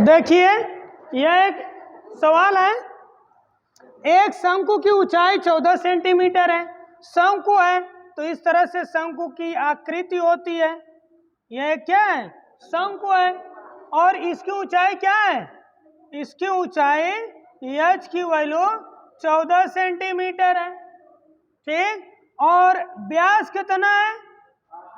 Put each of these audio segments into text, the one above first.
देखिए यह एक सवाल है। एक शंकु की ऊंचाई 14 सेंटीमीटर है। शंकु है तो इस तरह से शंकु की आकृति होती है। यह क्या है? शंकु है। और इसकी ऊंचाई क्या है? इसकी ऊंचाई h की वैल्यू 14 सेंटीमीटर है। ठीक। और व्यास कितना है?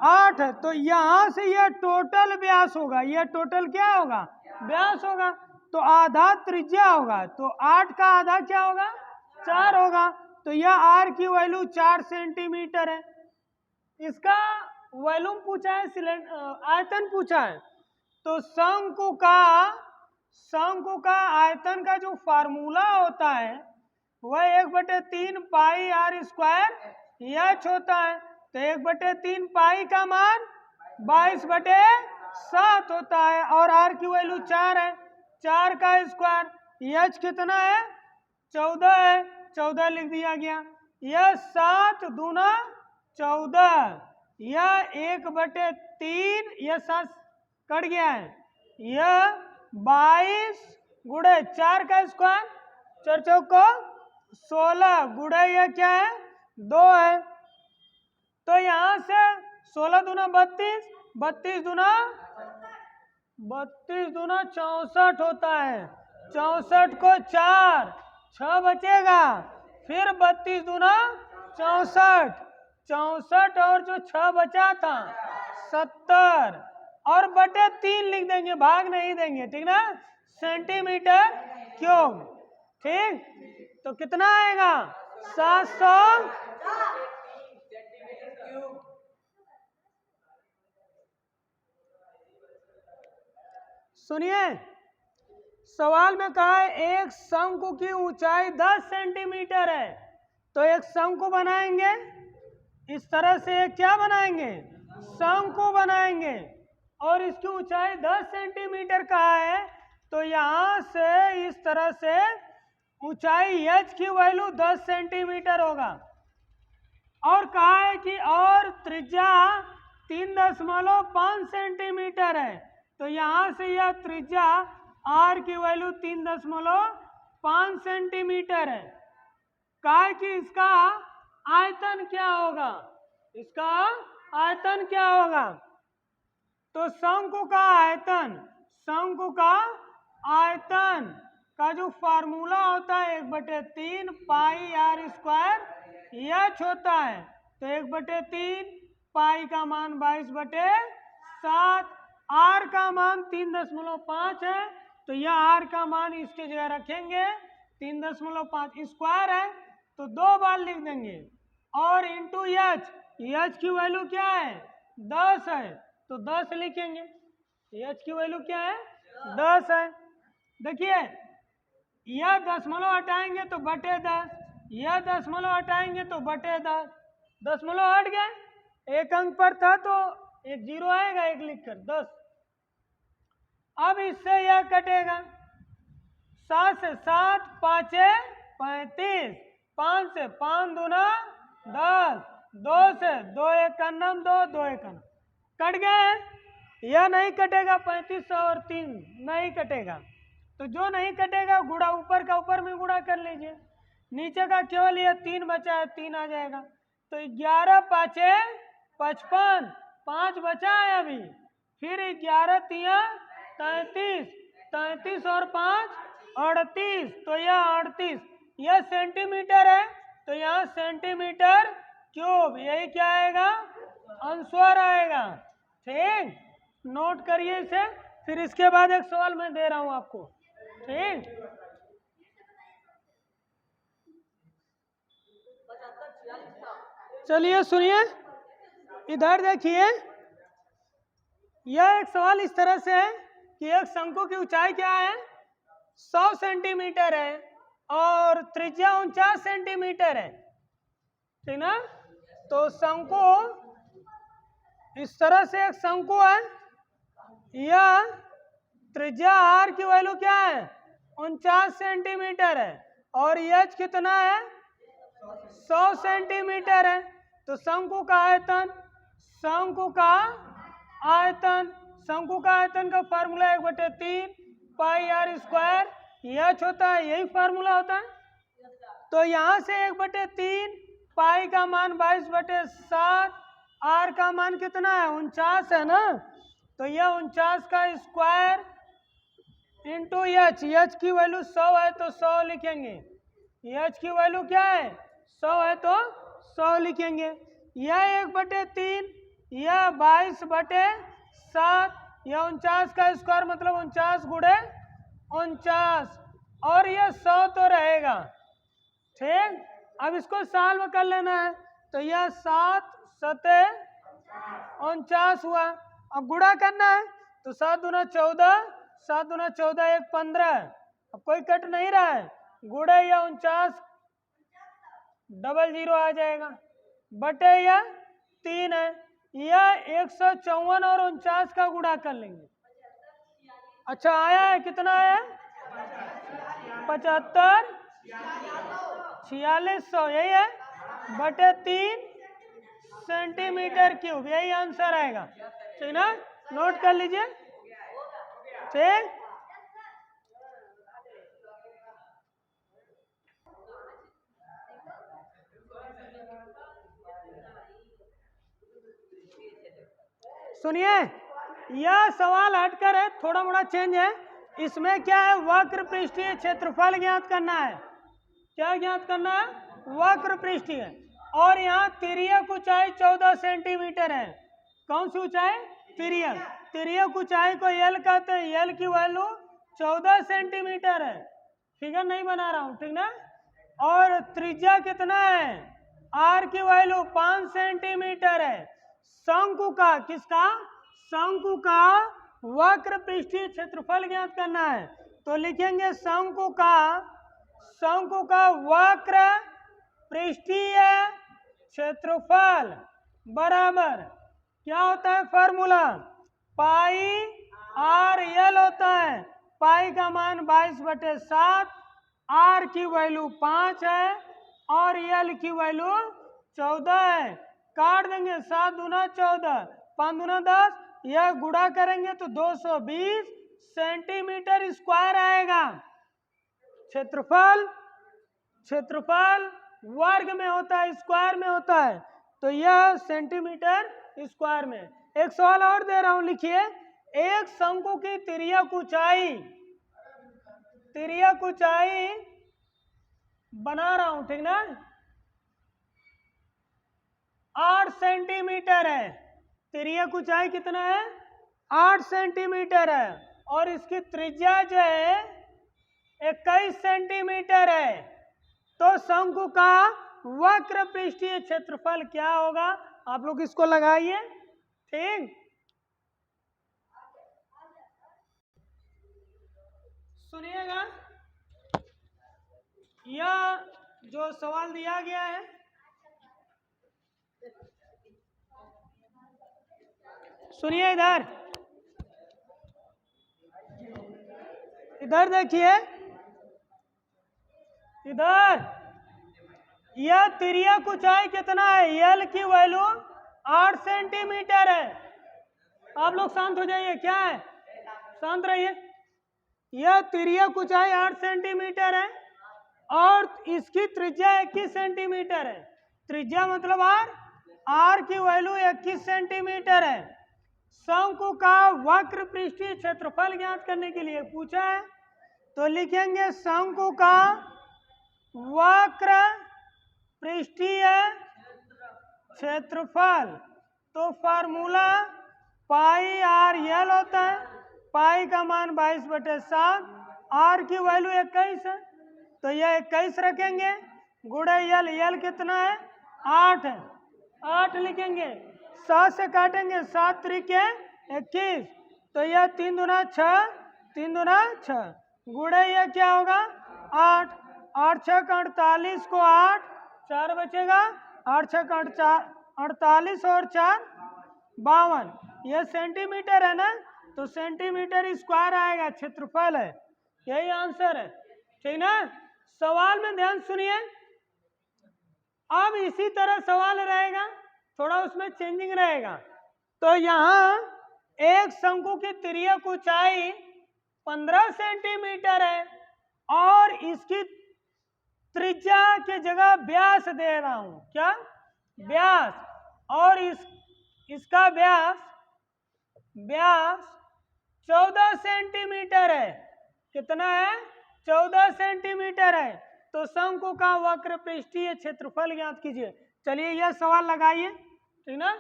8 है। तो यहां से यह टोटल व्यास होगा। यह टोटल क्या होगा? व्यास होगा। तो आधा त्रिज्या होगा। तो 8 का आधा क्या होगा? 4 होगा। तो यह r की वैल्यू 4 सेंटीमीटर है। इसका वॉल्यूम पूछा है, आयतन पूछा है। तो शंकु का आयतन का जो फार्मूला होता है वह 1/3 पाई r स्क्वायर h होता है। तो 1/3 पाई का मान 22/7 होता है। और r की वैल्यू 4 है। 4 का स्क्वायर। h कितना है? 14 है। 14 लिख दिया गया। यह 7 दूना 14। यह 1/3, यह 7 कट गया है। यह 22 गुणे 4 का स्क्वायर, 4 चौको 16 गुणे यह क्या है? 2 है। तो यहां से 16 दूना 32, 32 दूना 64 होता है। 64 को 4, 6 बचेगा। फिर 32 दूना 64, 64 और जो 6 बचा था 70 और बटे 3 लिख देंगे, भाग नहीं देंगे। ठीक ना? Centimetre cube. ठीक। तो कितना आएगा? 700। सुनिए, सवाल में कहा है एक शंकु की ऊंचाई 10 सेंटीमीटर है। तो एक शंकु बनाएंगे। इस तरह से क्या बनाएंगे? शंकु बनाएंगे। और इसकी ऊंचाई 10 सेंटीमीटर कहा है। तो यहां से इस तरह से ऊंचाई h की वैल्यू 10 सेंटीमीटर होगा। और कहा है कि और त्रिज्या 3.5 सेंटीमीटर है। तो यहां से यह त्रिज्या r की वैल्यू 3.5 सेंटीमीटर है। कहा है कि इसका आयतन क्या होगा? इसका आयतन क्या होगा? तो शंकु का आयतन का जो फार्मूला होता है 1/3 पाई r स्क्वायर h होता है। तो 1/3 पाई का मान 22/7, r का मान 3.5 है। तो यह r का मान इसकी जगह रखेंगे 3.5। स्क्वायर है तो 2 बार लिख देंगे। और इंटू h की वैल्यू क्या है? 10 है। तो 10 लिखेंगे। h की वैल्यू क्या है? 10 है। देखिए यह दशमलव हटाएंगे तो बटे 10, यह दशमलव हटाएंगे तो बटे 10। दशमलव हट गए, एक अंक पर था तो एक 0 आएगा, एक लिखकर 10। अब इससे यह कटेगा। 7 से 7, 5 35, 5 से 5 दूना 10, 2 से 2 1 9, 2 2 1 कट गए। यह नहीं कटेगा। 35 और 3 नहीं कटेगा। तो जो नहीं कटेगा गुणा ऊपर का ऊपर में गुणा कर लीजिए। नीचे का केवल यह 3 बचा है, 3 आ जाएगा। तो 11 5 55, 5 बचा है अभी। फिर 11 3 33, 33 और 5 38। तो यह 38, यह सेंटीमीटर है। तो यहाँ सेंटीमीटर क्यूब, यही क्या आएगा? आंसर आएगा। ठीक, नोट करिए इसे। फिर इसके बाद एक सवाल मैं दे रहा हूं आपको। ठीक, चलिए सुनिए, इधर देखिए। यह एक सवाल इस तरह से है कि एक शंकु की ऊंचाई क्या है? 100 सेंटीमीटर है और त्रिज्या 49 सेंटीमीटर है। ठीक ना? तो शंकु इस तरह से एक शंकु है। यह त्रिज्या r की वैल्यू क्या है? 49 सेंटीमीटर है। और h कितना है? 100 सेंटीमीटर है। तो शंकु का आयतन शंकु का आयतन का formula 1/3 pi R square H होता है, यही फार्मूला होता है। तो यहाँ से 1/3 पाई का मान 22/7, आर का मान कितना है 49 है ना, तो यह 49 का स्क्वायर इंटू एच, एच की वैल्यू 100 है तो 100 लिखेंगे, एच की वैल्यू क्या है 100 है तो 100 लिखेंगे। यह 1/3, यह 22/7, यह 49 का स्क्वायर मतलब 49 गुणे 49, और यह 100 तो रहेगा। ठीक, अब इसको सॉल्व कर लेना है, तो यह 7 सते 49 हुआ। अब गुणा करना है तो 7 दूना 14, 7 दूना 14 1 15, अब कोई कट नहीं रहा है, गुणे या 49 00 आ जाएगा, बटे या 3 है, यह 154 और 49 का गुणा कर लेंगे। अच्छा आया है, कितना आया 75 4600, यही है, बटे 3 सेंटीमीटर क्यूब, यही आंसर आएगा। ठीक ना, नोट कर लीजिए। ठीक, सुनिए, यह सवाल हटकर है, थोड़ा मोड़ा चेंज है। इसमें क्या है, वक्र पृष्ठीय क्षेत्रफल ज्ञात करना है। क्या ज्ञात करना है, वक्र पृष्ठीय, और यहाँ तिर्यक ऊंचाई 14 सेंटीमीटर है। कौन सी ऊंचाई, तिर्यक, तिर्यक ऊंचाई को एल कहते हैं, एल की वैल्यू 14 सेंटीमीटर है, फिगर नहीं बना रहा हूँ, ठीक ना। और त्रिज्या कितना है, आर की वैल्यू 5 सेंटीमीटर है। शंकु का, किसका, शंकु का वक्र पृष्ठीय क्षेत्रफल ज्ञात करना है, तो लिखेंगे शंकु का वक्र पृष्ठीय क्षेत्रफल बराबर क्या होता है, फार्मूला पाई आर एल होता है। पाई का मान 22/7, आर की वैल्यू 5 है और एल की वैल्यू 14 है। काट देंगे, 7 दूना 14, 5 दूना 10, यह गुणा करेंगे तो 220 सेंटीमीटर स्क्वायर आएगा। क्षेत्रफल वर्ग में होता है, स्क्वायर में होता है, तो यह सेंटीमीटर स्क्वायर में। एक सवाल और दे रहा हूं, लिखिए, एक शंकु की तिर्यक ऊंचाई बना रहा हूं, ठीक ना, 8 सेंटीमीटर है। तिर्यक ऊंचाई कितना है, 8 सेंटीमीटर है, और इसकी त्रिज्या जो है 21 सेंटीमीटर है। तो शंकु का वक्र पृष्ठीय क्षेत्रफल क्या होगा, आप लोग इसको लगाइए। ठीक, सुनिएगा, यह जो सवाल दिया गया है, सुनिए, इधर देखिए, इधर यह तिर्यक ऊंचाई कितना है, एल की वैल्यू 8 सेंटीमीटर है। आप लोग शांत हो जाइए, क्या है, शांत रहिए। यह तिर्यक ऊंचाई 8 सेंटीमीटर है और इसकी त्रिज्या 21 सेंटीमीटर है। त्रिज्या मतलब आर की वैल्यू 21 सेंटीमीटर है। शंकु का वक्र पृष्ठीय क्षेत्रफल ज्ञात करने के लिए पूछा है, तो लिखेंगे शंकु का वक्र पृष्ठीय क्षेत्रफल, तो फार्मूला पाई आर एल होता है। पाई का मान 22/7, आर की वैल्यू 21 है, तो यह 21 रखेंगे, गुणे एल, एल कितना है 8 है, 8 लिखेंगे, 7 से काटेंगे, 7 त्रिके 21, तो यह 3 दूना 6, 3 दूना 6, गुणे यह क्या होगा 8, 8 6 का 48 को 8, 4 बचेगा, 8 6 का 48 और 4 52, यह सेंटीमीटर है ना, तो सेंटीमीटर स्क्वायर आएगा, क्षेत्रफल है, यही आंसर है। ठीक ना, सवाल में ध्यान सुनिए। अब इसी तरह सवाल रहेगा, थोड़ा उसमें चेंजिंग रहेगा। तो यहाँ एक शंकु की तिर्यक ऊंचाई 15 सेंटीमीटर है और इसकी त्रिज्या की जगह व्यास दे रहा हूं, क्या व्यास, और इसका व्यास 14 सेंटीमीटर है। कितना है? 14 सेंटीमीटर है। तो शंकु का वक्र पृष्ठीय क्षेत्रफल ज्ञात कीजिए। चलिए यह सवाल लगाइए, ठीक ना,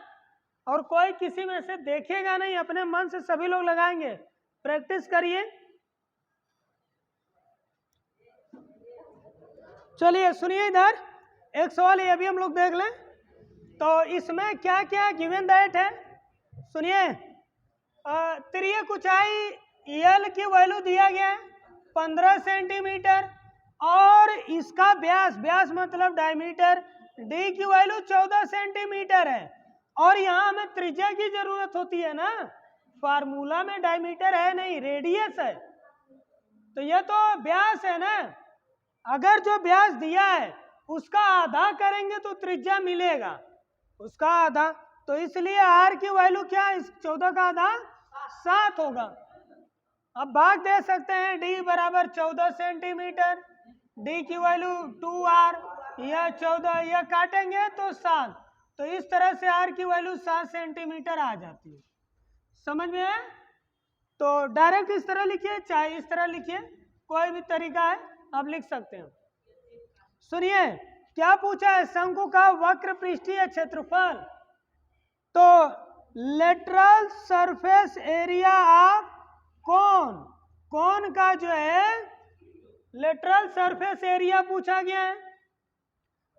और कोई किसी में से देखेगा नहीं, अपने मन से सभी लोग लगाएंगे। प्रैक्टिस करिए। चलिए सुनिए, इधर एक सवाल ये भी हम लोग देख लें। तो इसमें क्या क्या गिवन दैट है, सुनिए। तिर्यक ऊंचाई यल की वैल्यू दिया गया है 15 सेंटीमीटर और इसका व्यास, व्यास मतलब डायमीटर, डी की वैल्यू 14 सेंटीमीटर है। और यहाँ हमें त्रिज्या की जरूरत होती है ना, फार्मूला में डायमीटर है नहीं, रेडियस है। तो ये तो व्यास है ना, अगर जो व्यास दिया है उसका आधा करेंगे तो त्रिज्या मिलेगा, उसका आधा। तो इसलिए आर की वैल्यू क्या है, इस 14 का आधा 7 होगा। अब भाग दे सकते हैं, डी बराबर 14 सेंटीमीटर, डी की वैल्यू 2r, यह 14, यह काटेंगे तो 7। तो इस तरह से आर की वैल्यू 7 सेंटीमीटर आ जाती है। समझ में है? तो डायरेक्ट इस तरह लिखिए, चाहे इस तरह लिखिए, कोई भी तरीका है, आप लिख सकते हैं। सुनिए क्या पूछा है, शंकु का वक्र पृष्ठीय क्षेत्रफल। तो lateral surface area of cone का जो है लेटरल सरफेस एरिया पूछा गया है।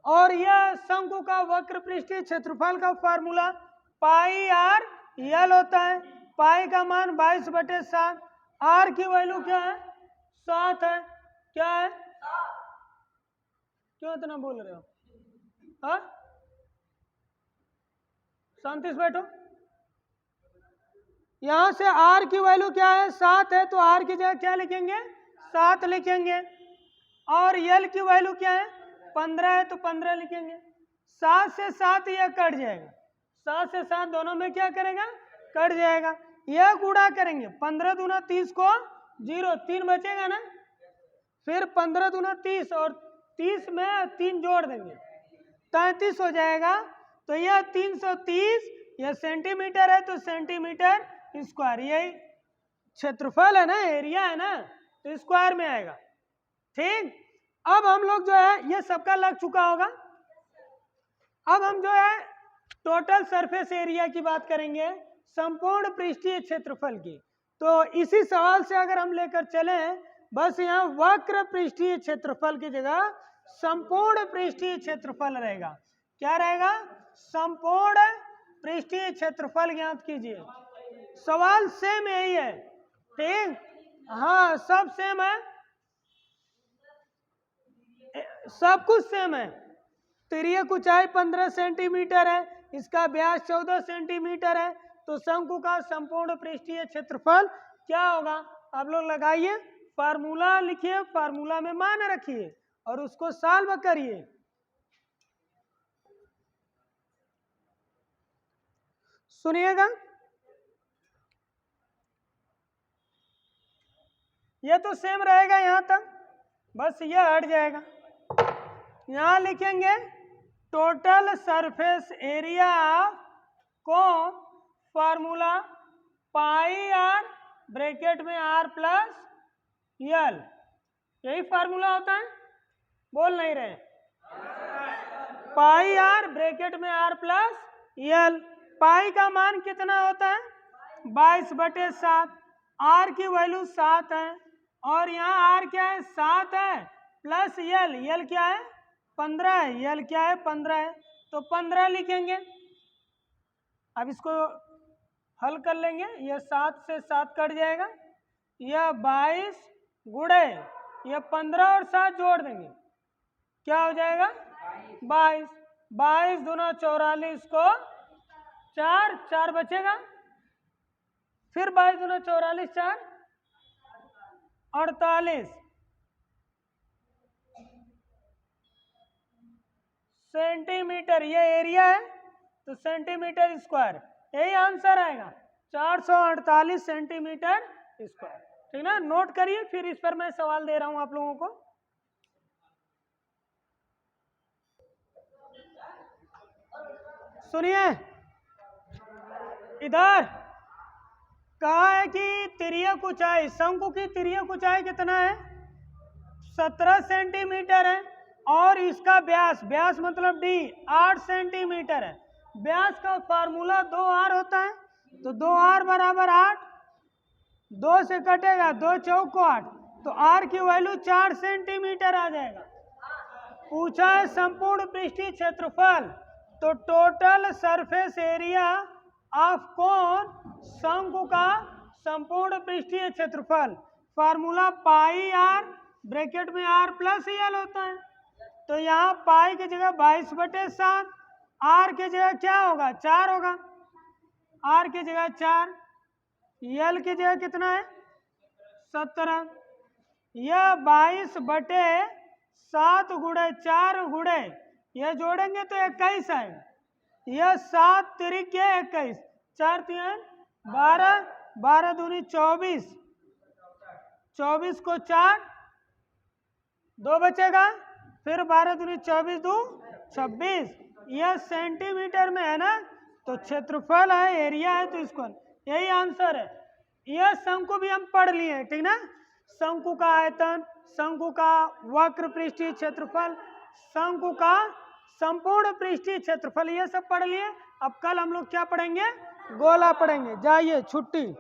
और यह शंकु का वक्र पृष्ठीय क्षेत्रफल का फार्मूला पाई आर यल होता है। पाई का मान 22/7, आर की वैल्यू क्या है, 7 है। क्या है, क्यों इतना बोल रहे हो? हाँ, शांति से बैठो। यहां से आर की वैल्यू क्या है, 7 है, तो आर की जगह क्या लिखेंगे, 7 लिखेंगे। और यल की वैल्यू क्या है, 15 है, तो 15 लिखेंगे। 7 से 7 यह कट जाएगा, 7 से 7 दोनों में क्या करेगा, कट जाएगा। यह गुणा करेंगे, 15 दूना 30 को 0, 3 बचेगा ना, फिर 15 दूना 30 और 30 में 3 जोड़ देंगे, 33 हो जाएगा। तो यह 330, यह सेंटीमीटर है, तो सेंटीमीटर स्क्वायर, यही क्षेत्रफल है ना, एरिया है ना, तो स्क्वायर में आएगा। ठीक, अब हम लोग जो है ये सबका लग चुका होगा। अब हम जो है टोटल सरफेस एरिया की बात करेंगे, संपूर्ण पृष्ठीय क्षेत्रफल की। तो इसी सवाल से अगर हम लेकर चले, बस यहाँ वक्र पृष्ठीय क्षेत्रफल की जगह संपूर्ण पृष्ठीय क्षेत्रफल रहेगा। क्या रहेगा, संपूर्ण पृष्ठीय क्षेत्रफल ज्ञात कीजिए। सवाल सेम यही है, ठीक, हाँ सब सेम है, सब कुछ सेम है। तिर्यक ऊंचाई 15 सेंटीमीटर है, इसका व्यास 14 सेंटीमीटर है। तो शंकु का संपूर्ण पृष्ठीय क्षेत्रफल क्या होगा, आप लोग लगाइए, फार्मूला लिखिए, फार्मूला में मान रखिए और उसको सॉल्व करिए। सुनिएगा, ये तो सेम रहेगा यहां तक, बस ये हट जाएगा। यहां लिखेंगे टोटल सरफेस एरिया को फार्मूला पाई आर ब्रैकेट में आर प्लस यल, यही फार्मूला होता है, बोल नहीं रहे, पाई आर ब्रैकेट में आर प्लस यल। पाई का मान कितना होता है, 22/7, आर की वैल्यू 7 है, और यहाँ आर क्या है, 7 है, प्लस यल, यल क्या है, 15 है, यल क्या है, 15 है, तो 15 लिखेंगे। अब इसको हल कर लेंगे, यह 7 से 7 कट जाएगा, यह 22 गुणे यह 15 और 7 जोड़ देंगे, क्या हो जाएगा, 22, 22 दूना 44 को 4, 4 बचेगा, फिर 22 दूना 44, 4 48 सेंटीमीटर, ये एरिया है, तो सेंटीमीटर स्क्वायर, यही आंसर आएगा। 448 सेंटीमीटर स्क्वायर। ठीक ना, नोट करिए, फिर इस पर मैं सवाल दे रहा हूं आप लोगों को। सुनिए, इधर कहा है कि तिर्यक ऊंचाई, शंकु की तिर्यक ऊंचाई कितना है? 17 सेंटीमीटर है, और इसका व्यास, व्यास मतलब डी, 8 सेंटीमीटर है। व्यास का फार्मूला 2r होता है, तो 2r बराबर 8, 2 से कटेगा, 2 चौक को 8, तो r की वैल्यू 4 सेंटीमीटर आ जाएगा। पूछा है संपूर्ण पृष्ठीय क्षेत्रफल, तो टोटल सरफेस एरिया ऑफ कौन? शंकु का संपूर्ण पृष्ठीय क्षेत्रफल। फार्मूला पाई आर, ब्रैकेट में आर प्लस एल होता है, तो यहाँ पाई की जगह 22/7, आर की जगह क्या होगा? 4 होगा, आर की जगह 4, एल की जगह कितना है? 17। यह 22/7 गुणे 4 गुणे, यह जोड़ेंगे तो 21 आएगा। यह 7 तिरिक 21, 4 3 12, 12 दूनी 24, 24 को 4, 2 बचेगा, फिर 12 दूनी 24 2 26। यह सेंटीमीटर में है ना, तो क्षेत्रफल है, एरिया है, तो इसको यही आंसर है। यह शंकु भी हम पढ़ लिए, ठीक ना, शंकु का आयतन, शंकु का वक्र पृष्ठीय क्षेत्रफल, शंकु का संपूर्ण पृष्ठीय क्षेत्रफल, ये सब पढ़ लिए। अब कल हम लोग क्या पढ़ेंगे? गोला पढ़ेंगे। जाइए, छुट्टी।